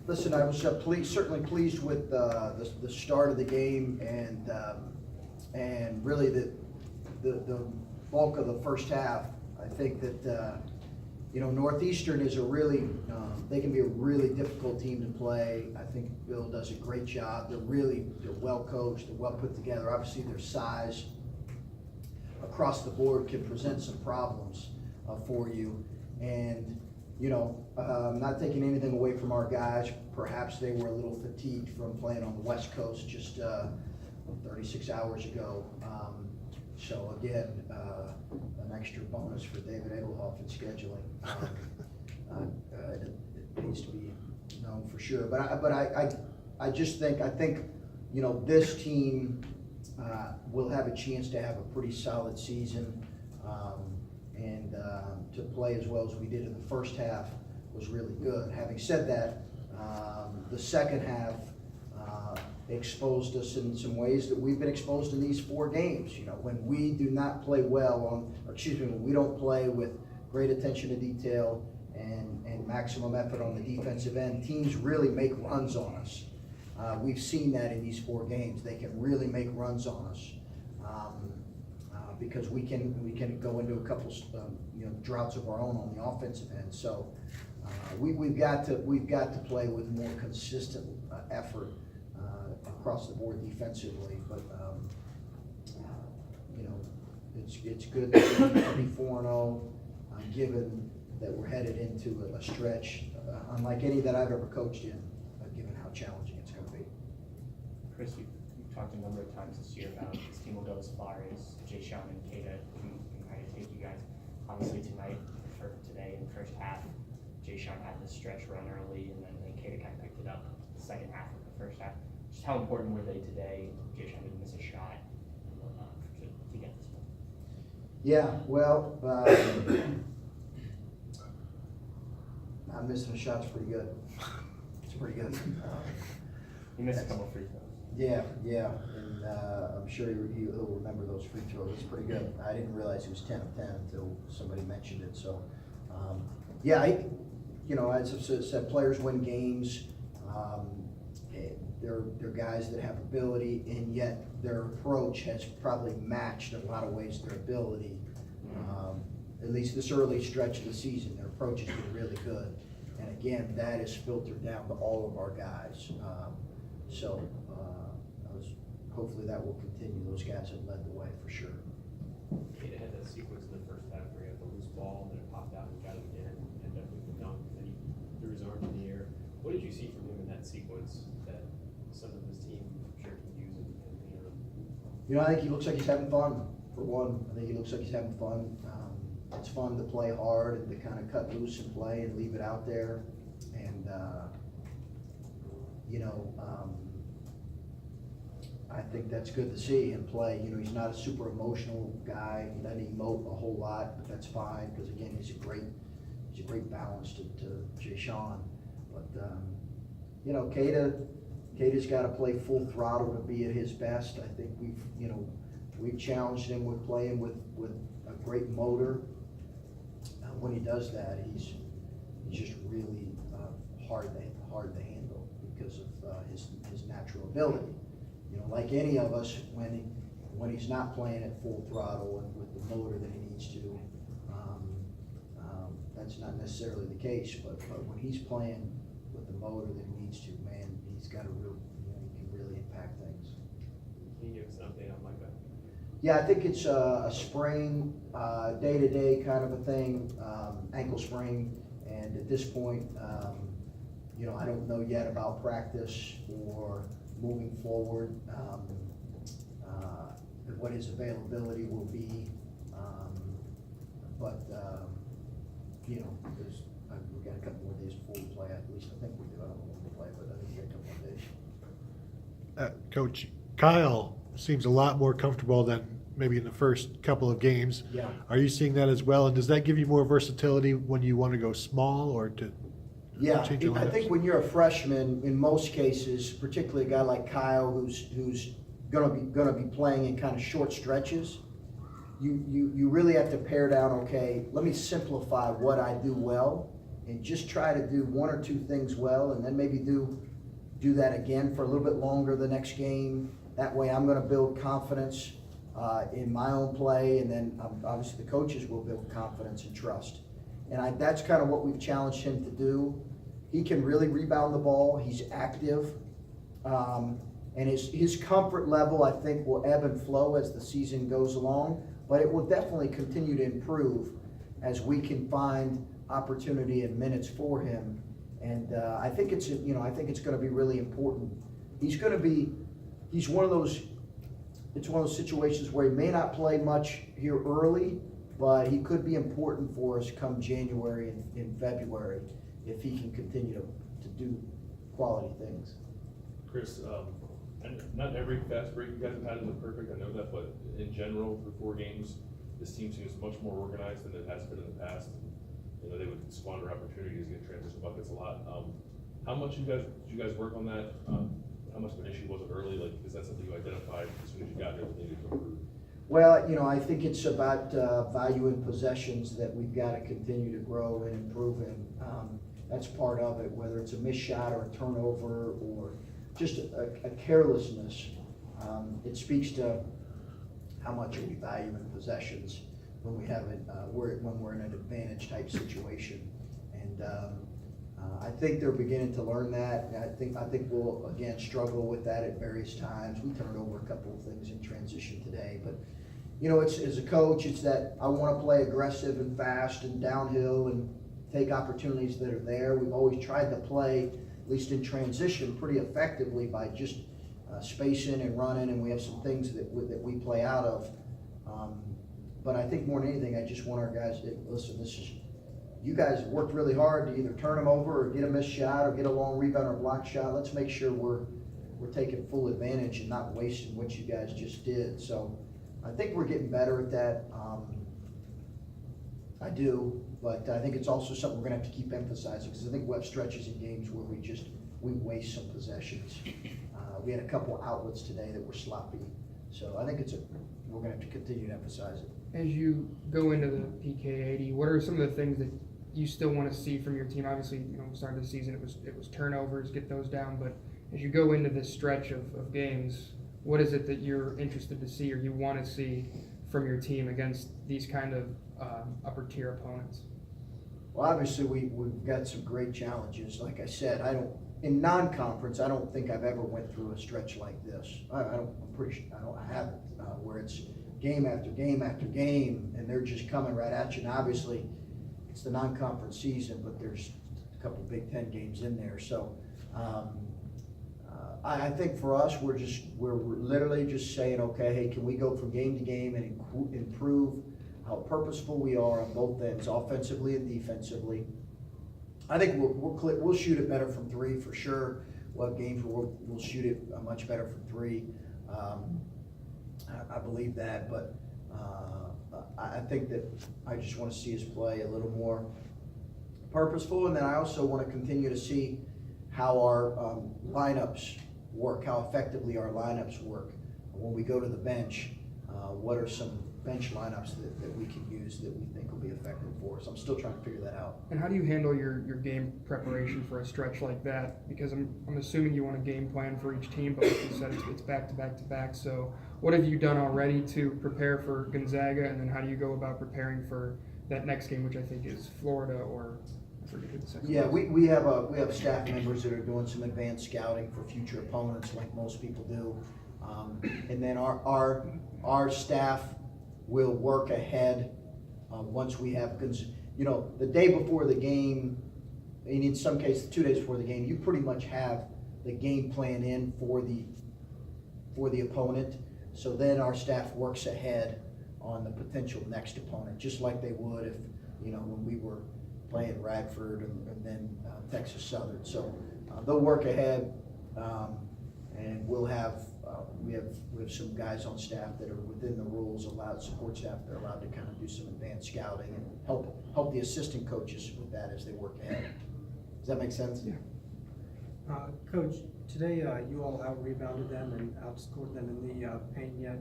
Listen, I was certainly pleased with the start of the game, and really the bulk of the first half. I think that Northeastern is they can be a really difficult team to play. I think Bill does a great job. They're well coached, they're well put together. Obviously, their size across the board can present some problems for you, and not taking anything away from our guys. Perhaps they were a little fatigued from playing on the West Coast just 36 hours ago. So again, an extra bonus for David Egelhoff in scheduling. It needs to be known for sure. But I think this team will have a chance to have a pretty solid season, and to play as well as we did in the first half was really good. Having said that, the second half exposed us in some ways that we've been exposed in these 4 games. When we do not play well when we don't play with great attention to detail and maximum effort on the defensive end, teams really make runs on us. We've seen that in these 4 games. They can really make runs on us because we can go into a couple droughts of our own on the offensive end. So we've got to play with more consistent effort across the board defensively. But it's good to be 4-0, given that we're headed into a stretch unlike any that I've ever coached in, given how challenging it's going to be. Chris, you've talked a number of times this year about this team will go as far as Jay Sean and Kata can kind of take you guys. Obviously tonight, today in the first half, Jay Sean had this stretch run early, and then Kata kind of picked it up the second half of the first half. Just how important were they today? Jay Sean didn't miss a shot to get this one. Yeah, well, not missing a shot's pretty good. It's pretty good. He missed a couple of free throws. Yeah, and I'm sure he'll remember those free throws. It's pretty good. I didn't realize he was 10 of 10 until somebody mentioned it. So, as I've said, players win games. They're guys that have ability, and yet their approach has probably matched in a lot of ways their ability. At least this early stretch of the season, their approach has been really good. And again, that is filtered down to all of our guys. Hopefully that will continue. Those guys have led the way for sure. Kata had that sequence in the first half where he had the loose ball, and then it popped out and got it again, and definitely the dunk, and then he threw his arms in the air. What did you see from him in that sequence that some of his team sure can use in the interim? I think he looks like he's having fun, for one. I think he looks like he's having fun. It's fun to play hard and to kind of cut loose and play and leave it out there. And, I think that's good to see him play. He's not a super emotional guy. He doesn't emote a whole lot, but that's fine because again, he's a great balance to Jay Sean. But Kata's got to play full throttle to be at his best. I think we've challenged him with playing with a great motor. When he does that, he's just really hard to handle because of his natural ability. Like any of us, when he's not playing at full throttle and with the motor that he needs to, that's not necessarily the case. But when he's playing with the motor that he needs to, man, he's got he can really impact things. Can you give us an update on Micah? Yeah, I think it's a sprain, day-to-day kind of a thing, ankle sprain, and at this point, I don't know yet about practice or moving forward, what his availability will be, we've got a couple more days before we play. At least I think we do. I don't know when we play, but I think we got a couple more days. Coach, Kyle seems a lot more comfortable than maybe in the first couple of games. Yeah. Are you seeing that as well? And does that give you more versatility when you want to go small or to change your lineups? I think when you're a freshman, in most cases, particularly a guy like Kyle, who's going to be playing in kind of short stretches, you really have to pare down, okay, let me simplify what I do well and just try to do one or two things well, and then maybe do that again for a little bit longer the next game. That way I'm gonna build confidence in my own play, and then obviously the coaches will build confidence and trust. And that's kind of what we've challenged him to do. He can really rebound the ball, he's active, and his comfort level, I think, will ebb and flow as the season goes along, but it will definitely continue to improve as we can find opportunity and minutes for him. And I think it's gonna be really important. It's one of those situations where he may not play much here early, but he could be important for us come January and February if he can continue to do quality things. Chris, and not every fast break you guys have had is perfect, I know that, but in general, through 4 games, this team seems much more organized than it has been in the past. You know, they would squander opportunities, get transition buckets a lot. How much did you guys work on that? How much of an issue was it early? Like, is that something you identified as soon as you got there that needed to improve? Well, I think it's about value in possessions that we've got to continue to grow and improve in. That's part of it, whether it's a missed shot or a turnover or just a carelessness. It speaks to how much we value in possessions when we have it, when we're in an advantage type situation. And I think they're beginning to learn that. I think we'll again struggle with that at various times. We turned over a couple of things in transition today, but it's, as a coach, it's that I want to play aggressive and fast and downhill and take opportunities that are there. We've always tried to play, at least in transition, pretty effectively by just spacing and running, and we have some things that we play out of. But I think more than anything, I just want our guys to listen. You guys have worked really hard to either turn them over or get a missed shot or get a long rebound or block shot. Let's make sure we're taking full advantage and not wasting what you guys just did. So I think we're getting better at that. I do, but I think it's also something we're gonna have to keep emphasizing, because I think we'll have stretches in games where we waste some possessions. We had a couple outlets today that were sloppy. So I think we're gonna have to continue to emphasize it. As you go into the PK80, what are some of the things that you still want to see from your team? Obviously, starting the season, it was turnovers, get those down, but as you go into this stretch of games, what is it that you're interested to see or you want to see from your team against these kind of upper tier opponents? Well, obviously we've got some great challenges. Like I said, in non-conference, I don't think I've ever went through a stretch like this. I haven't, where it's game after game after game, and they're just coming right at you. And obviously, it's the non-conference season, but there's a couple Big Ten games in there. So I think for us, we're literally just saying, okay, hey, can we go from game to game and improve how purposeful we are on both ends, offensively and defensively. I think we'll shoot it better from 3 for sure. We'll have games where we'll shoot it much better from 3. I believe that, but I think that I just want to see us play a little more purposeful, and then I also want to continue to see how our lineups work, how effectively our lineups work. When we go to the bench, what are some bench lineups that we can use that we think will be effective for us? I'm still trying to figure that out. And how do you handle your game preparation for a stretch like that? Because I'm assuming you want a game plan for each team, but like you said, it's back to back to back. So what have you done already to prepare for Gonzaga, and then how do you go about preparing for that next game, which I think is Florida, or I forget who the second Yeah, was. we have staff members that are doing some advanced scouting for future opponents, like most people do, and then our staff will work ahead once we have the day before the game, and in some cases 2 days before the game, you pretty much have the game plan in for the opponent. So then our staff works ahead on the potential next opponent, just like they would if when we were playing Radford and then Texas Southern. So they'll work ahead, and we have some guys on staff that are within the rules, support staff. They're allowed to kind of do some advanced scouting and help the assistant coaches with that as they work ahead. Does that make sense? Yeah. Coach, today you all out-rebounded them and outscored them in the paint yet.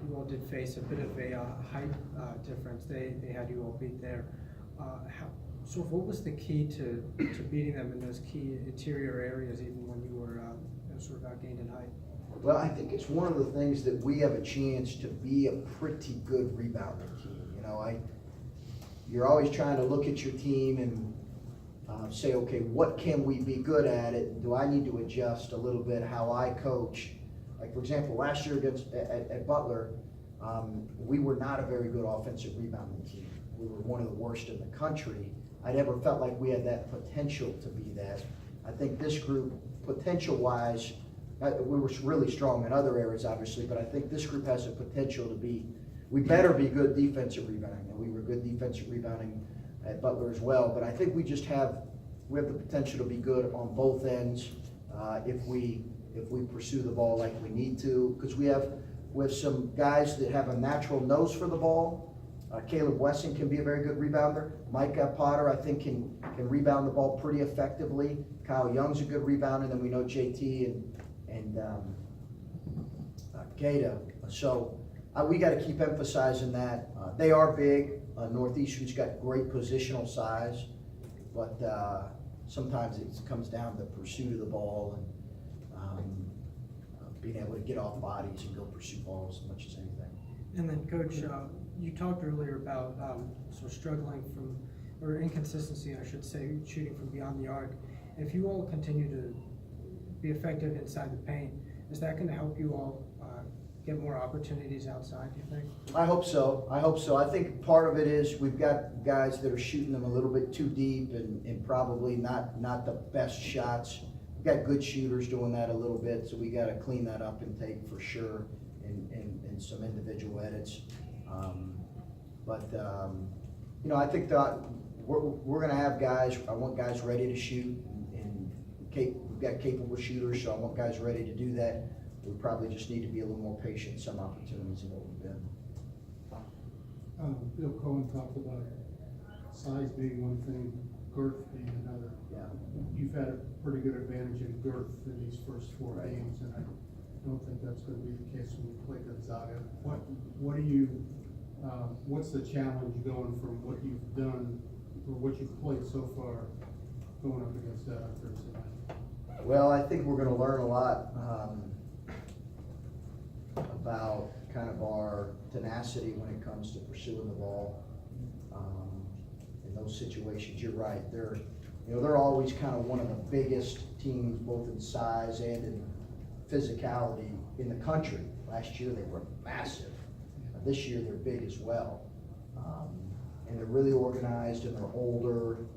You all did face a bit of a height difference. They had you all beat there. So what was the key to beating them in those key interior areas, even when you were sort of outgained in height? Well, I think it's one of the things that we have a chance to be a pretty good rebounding team. You're always trying to look at your team and say, okay, what can we be good at it? Do I need to adjust a little bit how I coach? Like, for example, last year at Butler, we were not a very good offensive rebounding team. We were one of the worst in the country. I never felt like we had that potential to be that. I think this group, potential-wise, we were really strong in other areas, obviously, but I think this group has the potential to be, we better be good defensive rebounding, and we were good defensive rebounding at Butler as well, but I think we have the potential to be good on both ends if we pursue the ball like we need to, because we have some guys that have a natural nose for the ball. Caleb Wesson can be a very good rebounder. Micah Potter, I think, can rebound the ball pretty effectively. Kyle Young's a good rebounder, and then we know JT and Gata. So we got to keep emphasizing that. They are big. Northeastern's got great positional size, but sometimes it comes down to pursuit of the ball and being able to get off bodies and go pursue balls as much as anything. And then, Coach, you talked earlier about sort of struggling from, or inconsistency, I should say, shooting from beyond the arc. And if you all continue to be effective inside the paint, is that going to help you all get more opportunities outside, do you think? I hope so. I think part of it is we've got guys that are shooting them a little bit too deep and probably not the best shots. We've got good shooters doing that a little bit, so we got to clean that up and take for sure in some individual edits. I think that we're going to have guys. I want guys ready to shoot, and we've got capable shooters, so I want guys ready to do that. We probably just need to be a little more patient in some opportunities than what we've been. Bill Cohen talked about size being one thing, girth being another. Yeah. You've had a pretty good advantage in girth in these first four Right. games, and I don't think that's going to be the case when you play Gonzaga. What do you? What's the challenge going from what you've done or what you've played so far, going up against Thursday night? Well, I think we're going to learn a lot about kind of our tenacity when it comes to pursuing the ball in those situations. You're right; they're always kind of one of the biggest teams, both in size and in physicality in the country. Last year they were massive. This year they're big as well, and they're really organized and they're older.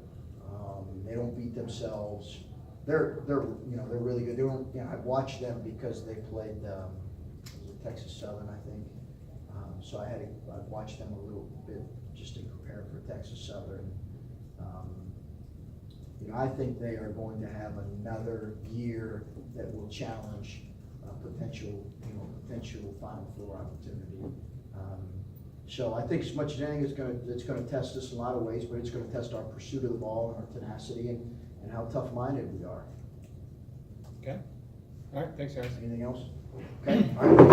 They don't beat themselves. They're really good. They don't, I watched them because they played Texas Southern, I think. So I watched them a little bit just to prepare for Texas Southern. I think they are going to have another year that will challenge potential Final Four opportunity. So I think as much as anything, it's going to test us in a lot of ways, but it's going to test our pursuit of the ball and our tenacity and how tough-minded we are. Okay. All right, thanks, guys. Anything else? Okay. All right.